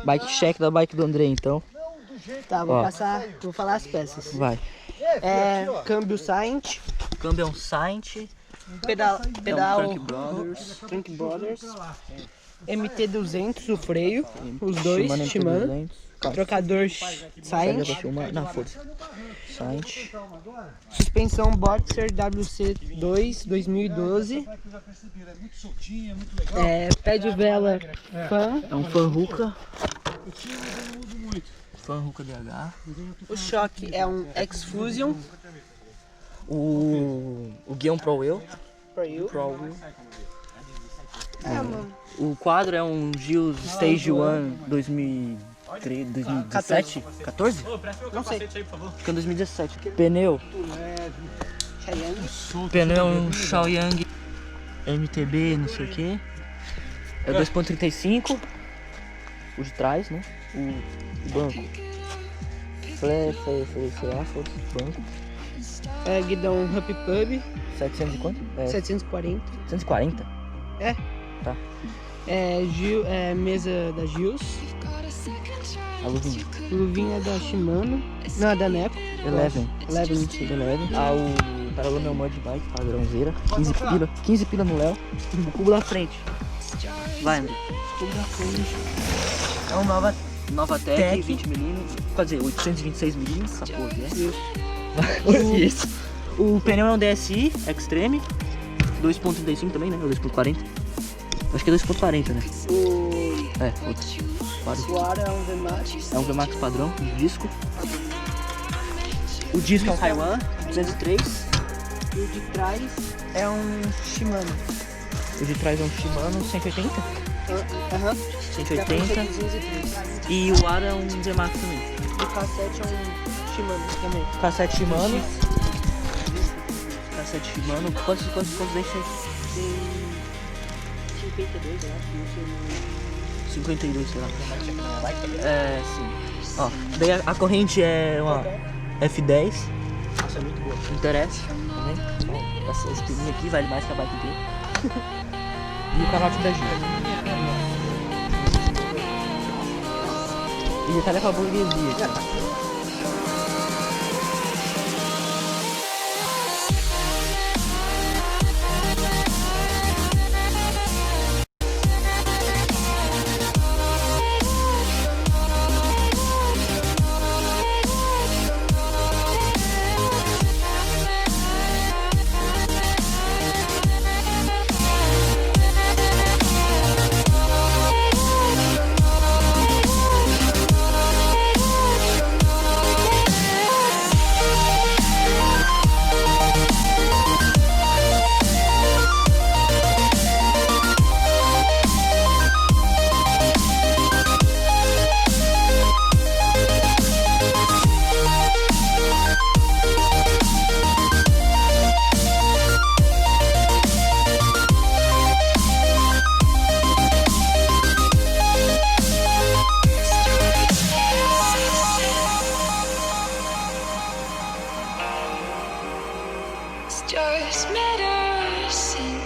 Bike check da bike do André, então. Tá, vou falar as peças. Vai. Câmbio Saint, Câmbio é um Saint. pedal Trunk Brothers. MT200, o freio, os dois, Shimano. Trocador Saint. Não, foda-se. Saint. Suspensão Boxer WC2 2012. Pé de vela Fan. É um Fan Hookah. Fan Hookah DH. O choque é um X-Fusion. O guia é um Pro Wheel. Pro Wheel. O quadro é um Gilles Stage 1 2017? 14? Não sei. Acho que é 2017. Pneu. Pneu é um Shaoyang MTB, não sei o que. É 2.35. O de trás, né? O banco. Sei lá, foda-se, banco. Guidão Hup Pub. 700 e quanto? 740. 740? É. Tá. Mesa da Gilles. A luvinha. Luvinha da Shimano. Não, é da Neco. Eleven. O Paralama Mud Bike, padrãozeira. 15 pila no Léo. O cubo da frente. Vai, André. Tudo da frente. É uma nova Tech 20mm. Quer dizer, 826mm. Essa porra aqui é. Isso. O pneu é um DSI Extreme. 2.35 também, né? Ou 2.40. Acho que é 2.40, né? Outro. O ar é um VMAX. É um VMAX padrão, de disco. O disco é um Taiwan 203. E o de trás é um Shimano. O de trás é um Shimano 180. 180. E o ar é um VMAX também. O cassete é um Shimano também. Cassete Shimano. Cassete Shimano. Quantos dentes tem? 52, eu acho. 52, sei lá. Sim. Ó, daí a corrente é uma F10. Nossa, é muito boa. Não interessa, tá vendo? Esse pininho aqui vale mais que a bike inteira. E o canote da Gil. E detalhe com a burguesia aqui. Just met us in